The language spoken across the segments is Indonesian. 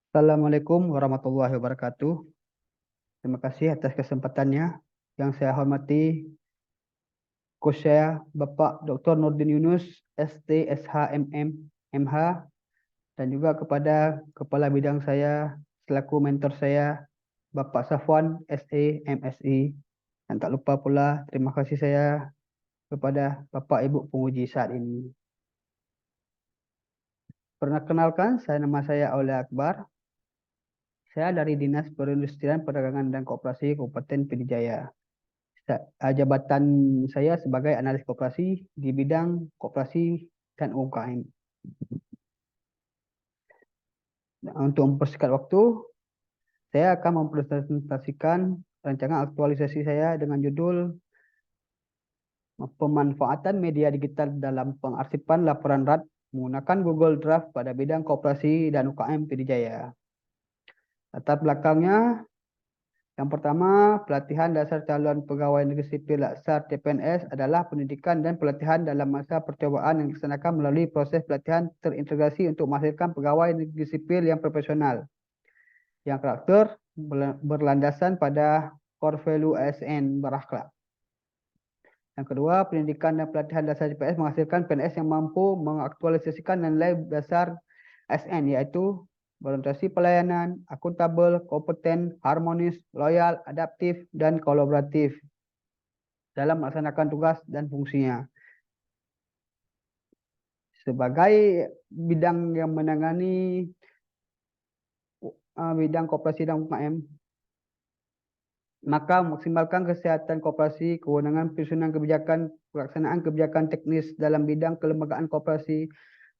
Assalamualaikum warahmatullahi wabarakatuh. Terima kasih atas kesempatannya. Yang saya hormati coach saya, Bapak Dr. Nurdin Yunus, ST, SH, MM, MH, dan juga kepada kepala bidang saya selaku mentor saya, Bapak Safwan, SE, MSI. Dan tak lupa pula terima kasih saya kepada Bapak Ibu penguji saat ini. Perkenalkan, nama saya Aulia Akbar. Saya dari Dinas Perindustrian Perdagangan dan Koperasi Kabupaten Pidijaya. Jabatan saya sebagai analis koperasi di bidang koperasi dan UMKM. Nah, untuk mempersingkat waktu, saya akan mempresentasikan rancangan aktualisasi saya dengan judul Pemanfaatan Media Digital dalam Pengarsipan Laporan RAT menggunakan Google Drive pada bidang koperasi dan UKM Pidijaya. Latar belakangnya, yang pertama, pelatihan dasar calon pegawai negeri sipil Laksar CPNS adalah pendidikan dan pelatihan dalam masa percobaan yang dilaksanakan melalui proses pelatihan terintegrasi untuk menghasilkan pegawai negeri sipil yang profesional, yang karakter berlandasan pada core value ASN berakhlak. Yang kedua, pendidikan dan pelatihan dasar CPNS menghasilkan PNS yang mampu mengaktualisasikan nilai dasar ASN, yaitu berorientasi pelayanan, akuntabel, kompeten, harmonis, loyal, adaptif, dan kolaboratif dalam melaksanakan tugas dan fungsinya. Sebagai bidang yang menangani bidang koperasi dan UKM, maka maksimalkan kesehatan koperasi, kewenangan penyusunan kebijakan, pelaksanaan kebijakan teknis dalam bidang kelembagaan koperasi,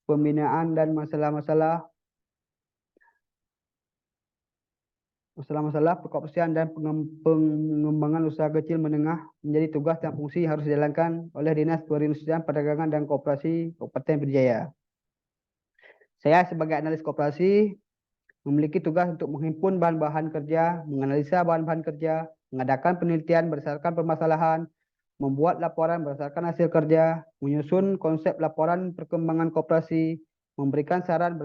pembinaan dan masalah-masalah perkoperasian dan pengembangan usaha kecil menengah menjadi tugas dan fungsi yang harus dijalankan oleh Dinas Perindustrian Perdagangan dan Koperasi Kabupaten Pidijaya. Saya sebagai analis koperasi memiliki tugas untuk menghimpun bahan-bahan kerja, menganalisa bahan-bahan kerja, mengadakan penelitian berdasarkan permasalahan, membuat laporan berdasarkan hasil kerja, menyusun konsep laporan perkembangan koperasi, memberikan saran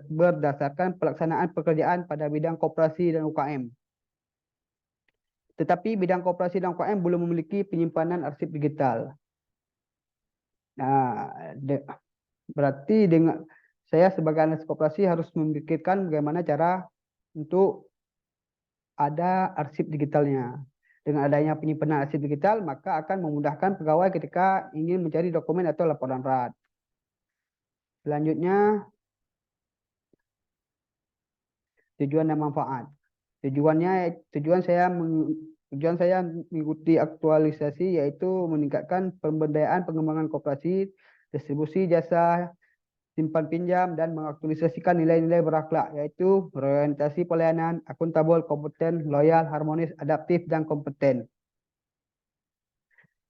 berdasarkan pelaksanaan pekerjaan pada bidang koperasi dan UKM. Tetapi bidang koperasi dan UKM belum memiliki penyimpanan arsip digital. Nah, berarti dengan saya sebagai analis koperasi harus memikirkan bagaimana cara untuk ada arsip digitalnya. Dengan adanya penyimpanan arsip digital, maka akan memudahkan pegawai ketika ingin mencari dokumen atau laporan RAT. Selanjutnya, tujuan dan manfaat. Tujuan saya mengikuti aktualisasi yaitu meningkatkan pemberdayaan pengembangan koperasi, distribusi jasa simpan pinjam dan mengaktualisasikan nilai-nilai berakhlak yaitu berorientasi pelayanan, akuntabel, kompeten, loyal, harmonis, adaptif dan kompeten.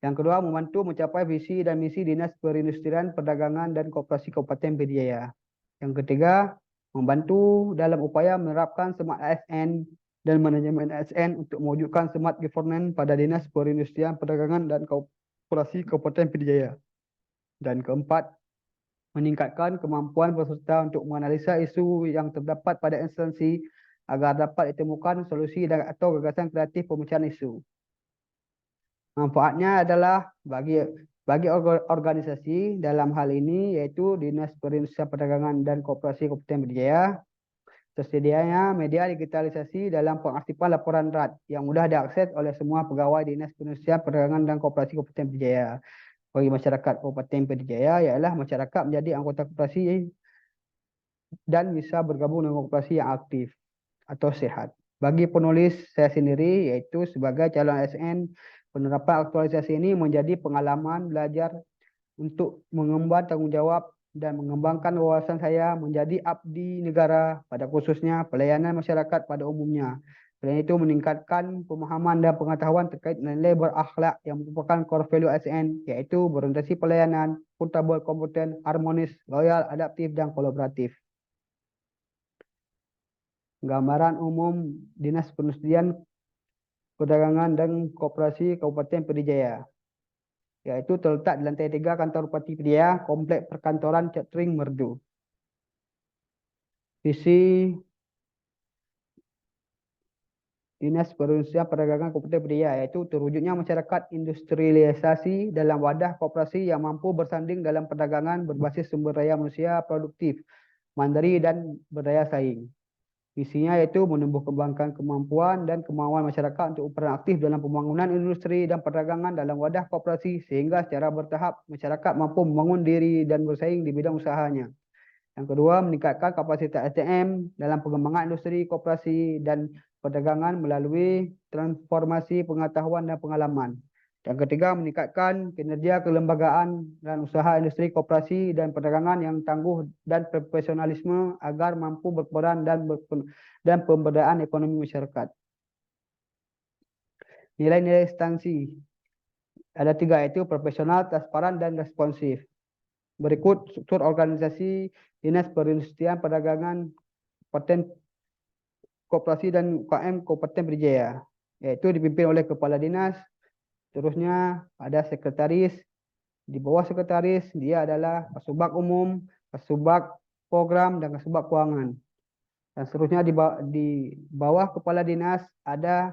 Yang kedua, membantu mencapai visi dan misi Dinas Perindustrian Perdagangan dan Koperasi Kabupaten Pidijaya. Yang ketiga, membantu dalam upaya menerapkan Smart ASN dan manajemen ASN untuk mewujudkan Smart Governance pada Dinas Perindustrian Perdagangan dan Koperasi Kabupaten Pidijaya. Dan keempat, meningkatkan kemampuan peserta untuk menganalisa isu yang terdapat pada instansi agar dapat ditemukan solusi atau gagasan kreatif pemecahan isu. Manfaatnya adalah bagi organisasi dalam hal ini yaitu Dinas Perindustrian Perdagangan dan Koperasi Kabupaten Pidijaya, tersedianya media digitalisasi dalam pengarsipan laporan RAT yang mudah diakses oleh semua pegawai Dinas Perindustrian Perdagangan dan Koperasi Kabupaten Pidijaya. Bagi masyarakat Kabupaten Pidijaya ialah masyarakat menjadi anggota koperasi dan bisa bergabung dengan koperasi yang aktif atau sehat. Bagi penulis saya sendiri yaitu sebagai calon ASN, penerapan aktualisasi ini menjadi pengalaman belajar untuk mengemban tanggung jawab dan mengembangkan wawasan saya menjadi abdi negara pada khususnya pelayanan masyarakat pada umumnya. Selain itu meningkatkan pemahaman dan pengetahuan terkait nilai berakhlak yang merupakan core value ASN yaitu berorientasi pelayanan, akuntabel, kompeten, harmonis, loyal, adaptif, dan kolaboratif. Gambaran umum Dinas Perindustrian Perdagangan dan Koperasi Kabupaten Pidijaya, yaitu terletak di lantai 3 kantor Bupati Pidijaya, Komplek Perkantoran Cetring Merdu. Visi Dinas Perindustrian Perdagangan Kooperatif Berdaya, yaitu terwujudnya masyarakat industrialisasi dalam wadah koperasi yang mampu bersanding dalam perdagangan berbasis sumber daya manusia produktif, mandiri dan berdaya saing. Visinya yaitu menumbuh kembangkan kemampuan dan kemauan masyarakat untuk berperan aktif dalam pembangunan industri dan perdagangan dalam wadah koperasi sehingga secara bertahap masyarakat mampu membangun diri dan bersaing di bidang usahanya. Yang kedua, meningkatkan kapasitas SDM dalam pengembangan industri koperasi dan perdagangan melalui transformasi pengetahuan dan pengalaman. Yang ketiga, meningkatkan kinerja kelembagaan dan usaha industri koperasi dan perdagangan yang tangguh dan profesionalisme agar mampu berperan dan pemberdayaan ekonomi masyarakat. Nilai-nilai instansi ada 3, yaitu profesional, transparan, dan responsif. Berikut struktur organisasi Dinas Perindustrian Perdagangan Kabupaten Koperasi dan UKM Kabupaten Pidijaya, yaitu dipimpin oleh Kepala Dinas. Seterusnya ada sekretaris. Di bawah sekretaris dia adalah Kasubag Umum, Kasubag Program, dan Kasubag Keuangan. Dan seterusnya di bawah Kepala Dinas ada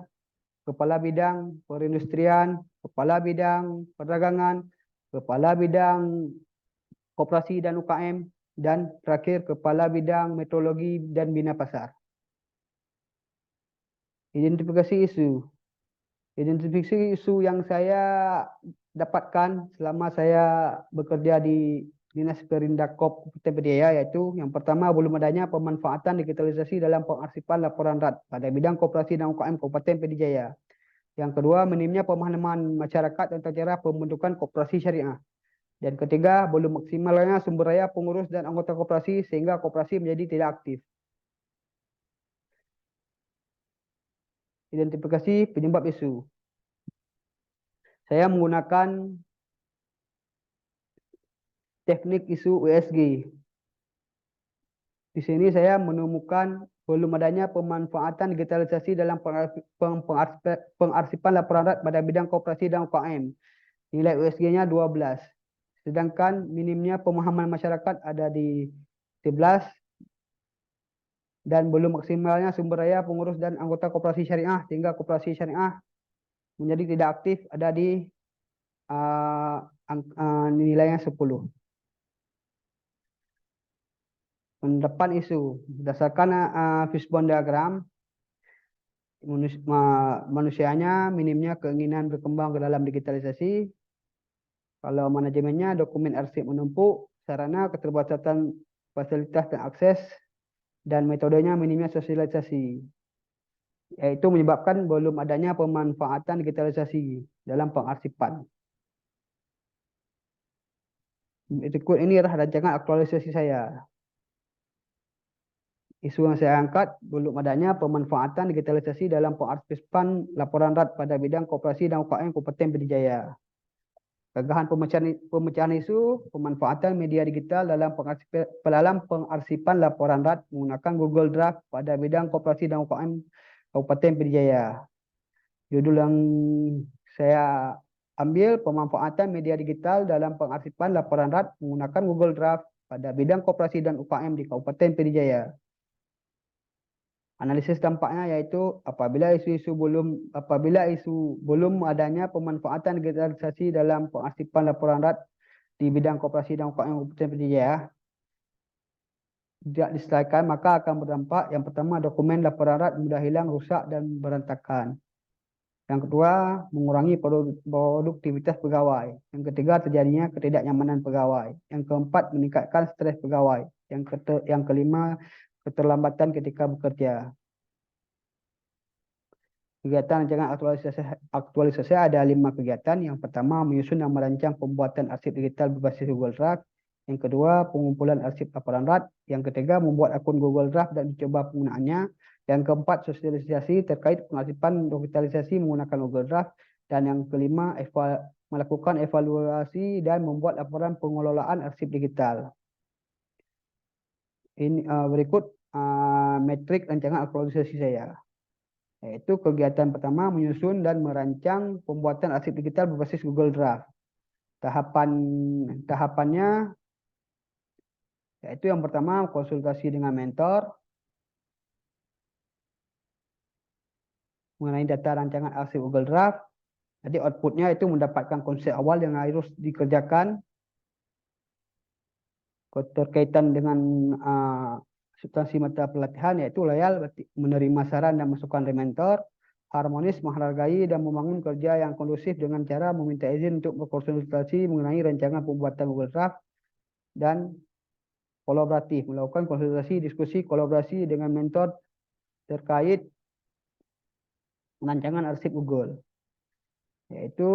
Kepala Bidang Perindustrian, Kepala Bidang Perdagangan, Kepala Bidang Koperasi dan UKM, dan terakhir Kepala Bidang Meteorologi dan Bina Pasar. Identifikasi isu. Identifikasi isu yang saya dapatkan selama saya bekerja di Dinas Perindakop Kabupaten Pidijaya, yaitu yang pertama, belum adanya pemanfaatan digitalisasi dalam pengarsipan laporan RAT pada bidang koperasi dan UKM Kabupaten Pidijaya. Yang kedua, minimnya pemahaman masyarakat tentang cara pembentukan koperasi syariah. Dan ketiga, belum maksimalnya sumber daya pengurus dan anggota koperasi sehingga koperasi menjadi tidak aktif. Identifikasi penyebab isu. Saya menggunakan teknik isu USG. Di sini saya menemukan belum adanya pemanfaatan digitalisasi dalam pengarsipan laporan RAT pada bidang koperasi dan UKM. Nilai USG-nya 12. Sedangkan minimnya pemahaman masyarakat ada di 11. Dan belum maksimalnya sumber daya pengurus dan anggota koperasi syariah sehingga koperasi syariah menjadi tidak aktif ada di nilainya 10. Pendapat isu berdasarkan fishbone diagram, manusianya minimnya keinginan berkembang ke dalam digitalisasi. Kalau manajemennya dokumen arsip menumpuk, sarana keterbatasan fasilitas dan akses, dan metodenya minimnya sosialisasi, yaitu menyebabkan belum adanya pemanfaatan digitalisasi dalam pengarsipan. Berikut ini adalah rancangan aktualisasi saya. Isu yang saya angkat, belum adanya pemanfaatan digitalisasi dalam pengarsipan laporan RAT pada bidang koperasi dan UKM Kabupaten Pidijaya. Gagahan pemecahan isu, pemanfaatan media digital dalam pengarsipan laporan RAT menggunakan Google Drive pada bidang koperasi dan UKM Kabupaten Pidijaya. Judul yang saya ambil, pemanfaatan media digital dalam pengarsipan laporan RAT menggunakan Google Drive pada bidang koperasi dan UKM di Kabupaten Pidijaya. Analisis dampaknya yaitu apabila isu belum adanya pemanfaatan digitalisasi dalam pengarsipan laporan RAT di bidang koperasi dan UKM Kabupaten Pidijaya tidak diselesaikan, maka akan berdampak. Yang pertama, dokumen laporan RAT mudah hilang, rusak, dan berantakan. Yang kedua, mengurangi produktivitas pegawai. Yang ketiga, terjadinya ketidaknyamanan pegawai. Yang keempat, meningkatkan stres pegawai. Yang kelima, keterlambatan ketika bekerja. Kegiatan rancangan aktualisasi ada 5 kegiatan. Yang pertama, menyusun dan merancang pembuatan arsip digital berbasis Google Drive. Yang kedua, pengumpulan arsip laporan RAT. Yang ketiga, membuat akun Google Drive dan dicoba penggunaannya. Yang keempat, sosialisasi terkait pengarsipan digitalisasi menggunakan Google Drive. Dan yang kelima, melakukan evaluasi dan membuat laporan pengelolaan arsip digital. Ini berikut metrik rancangan aktualisasi saya. Yaitu kegiatan pertama, menyusun dan merancang pembuatan arsip digital berbasis Google Drive. Tahapannya yaitu yang pertama, konsultasi dengan mentor. mengenai data rancangan arsip Google Drive. Jadi outputnya itu mendapatkan konsep awal yang harus dikerjakan terkaitan dengan substansi mata pelatihan, yaitu loyal, menerima saran dan masukan dari mentor, harmonis, menghargai dan membangun kerja yang kondusif dengan cara meminta izin untuk berkonsultasi mengenai rancangan pembuatan Google Drive, dan kolaboratif, melakukan konsultasi, diskusi, kolaborasi dengan mentor terkait rancangan arsip Google. Yaitu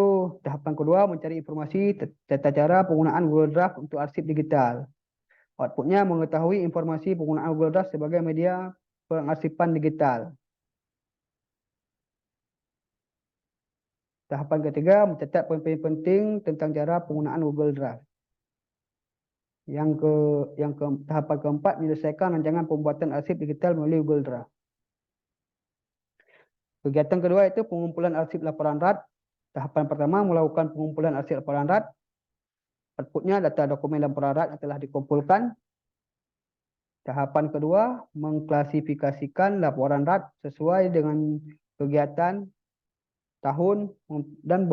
tahapan kedua, mencari informasi tata cara penggunaan Google Drive untuk arsip digital. Outputnya mengetahui informasi penggunaan Google Drive sebagai media pengarsipan digital. Tahapan ketiga, mencatat poin-poin penting tentang cara penggunaan Google Drive. Tahapan keempat, menyelesaikan rancangan pembuatan arsip digital melalui Google Drive. Kegiatan kedua itu pengumpulan arsip laporan RAT. Tahapan pertama, melakukan pengumpulan arsip laporan RAT. Outputnya data dokumen laporan RAT yang telah dikumpulkan. Tahapan kedua, mengklasifikasikan laporan RAT sesuai dengan kegiatan tahun dan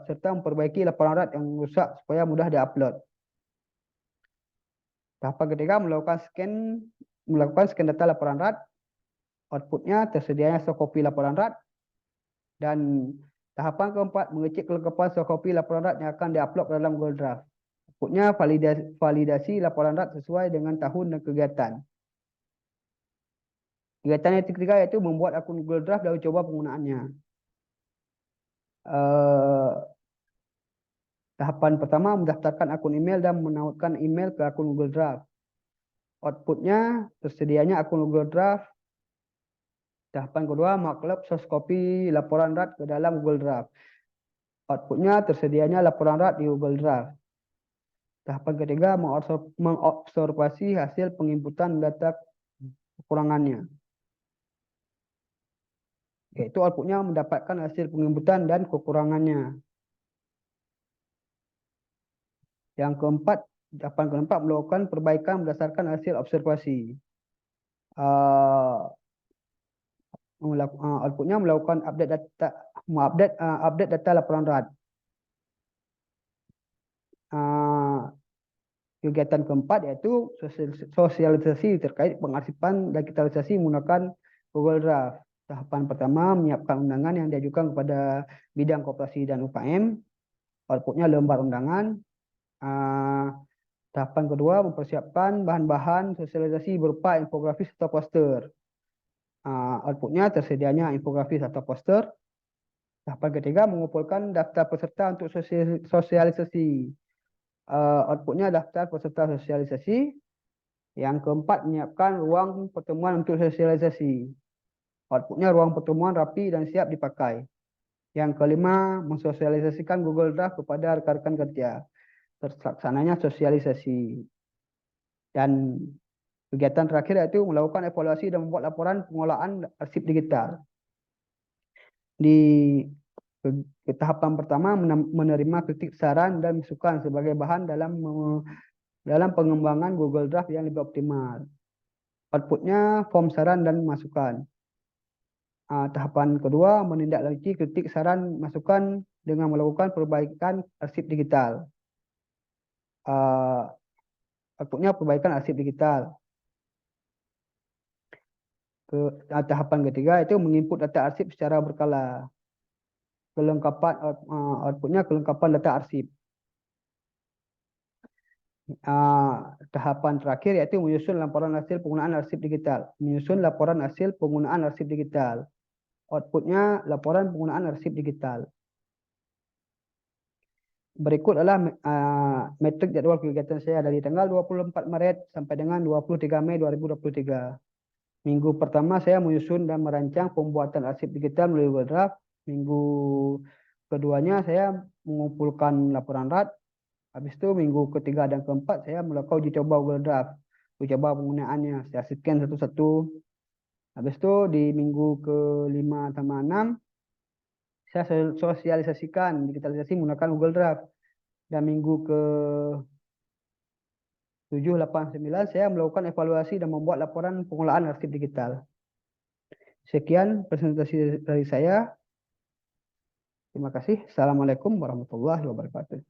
serta memperbaiki laporan RAT yang rusak supaya mudah diupload. Tahapan ketiga, melakukan scan data laporan RAT. Outputnya tersedianya soft copy laporan RAT. Dan tahapan keempat, mengecek kelengkapan soft copy laporan RAT yang akan diupload ke dalam Google Drive. Outputnya validasi laporan RAT sesuai dengan tahun dan kegiatan. Kegiatan yang ketiga yaitu membuat akun Google Drive dan coba penggunaannya. Tahapan pertama, mendaftarkan akun email dan menautkan email ke akun Google Drive. Outputnya tersedianya akun Google Drive. Tahapan kedua, mengupload source copy laporan RAT ke dalam Google Drive. Outputnya tersedianya laporan RAT di Google Drive. Tahapan ketiga, mengobservasi hasil penginputan data kekurangannya. Yaitu outputnya mendapatkan hasil penginputan dan kekurangannya. Yang keempat, tahapan keempat, melakukan perbaikan berdasarkan hasil observasi. Outputnya melakukan update data laporan RAT. Kegiatan keempat yaitu sosialisasi terkait pengarsipan digitalisasi menggunakan Google Drive. Tahapan pertama, menyiapkan undangan yang diajukan kepada bidang koperasi dan UKM. Outputnya lembar undangan. Tahapan kedua, mempersiapkan bahan-bahan sosialisasi berupa infografis atau poster. Outputnya tersedianya infografis atau poster. Tahapan ketiga, mengumpulkan daftar peserta untuk sosialisasi. Outputnya daftar peserta sosialisasi. Yang keempat, menyiapkan ruang pertemuan untuk sosialisasi. Outputnya ruang pertemuan rapi dan siap dipakai. Yang kelima, mensosialisasikan Google Drive kepada rekan-rekan kerja. Terlaksananya sosialisasi. Dan kegiatan terakhir yaitu melakukan evaluasi dan membuat laporan pengolahan arsip digital. Di tahapan pertama, menerima kritik, saran, dan masukan sebagai bahan dalam pengembangan Google Drive yang lebih optimal. Outputnya form saran dan masukan. Tahapan kedua, menindaklanjuti kritik, saran, masukan dengan melakukan perbaikan arsip digital. Outputnya perbaikan arsip digital. Tahapan ketiga itu menginput data arsip secara berkala. Outputnya kelengkapan data arsip. Tahapan terakhir yaitu menyusun laporan hasil penggunaan arsip digital. Menyusun laporan hasil penggunaan arsip digital. Outputnya laporan penggunaan arsip digital. Berikut adalah metrik jadwal kegiatan saya dari tanggal 24 Maret sampai dengan 23 Mei 2023. Minggu pertama saya menyusun dan merancang pembuatan arsip digital melalui Google Drive. Minggu keduanya saya mengumpulkan laporan RAT. Habis itu minggu ketiga dan keempat saya melakukan uji coba Google Drive. Uji coba penggunaannya. Saya scan satu-satu. Habis itu di minggu ke-5 sama 6 saya sosialisasikan digitalisasi menggunakan Google Drive. Dan minggu ke-7, 8, 9 saya melakukan evaluasi dan membuat laporan pengolahan arsip digital. Sekian presentasi dari saya. Terima kasih. Assalamualaikum warahmatullahi wabarakatuh.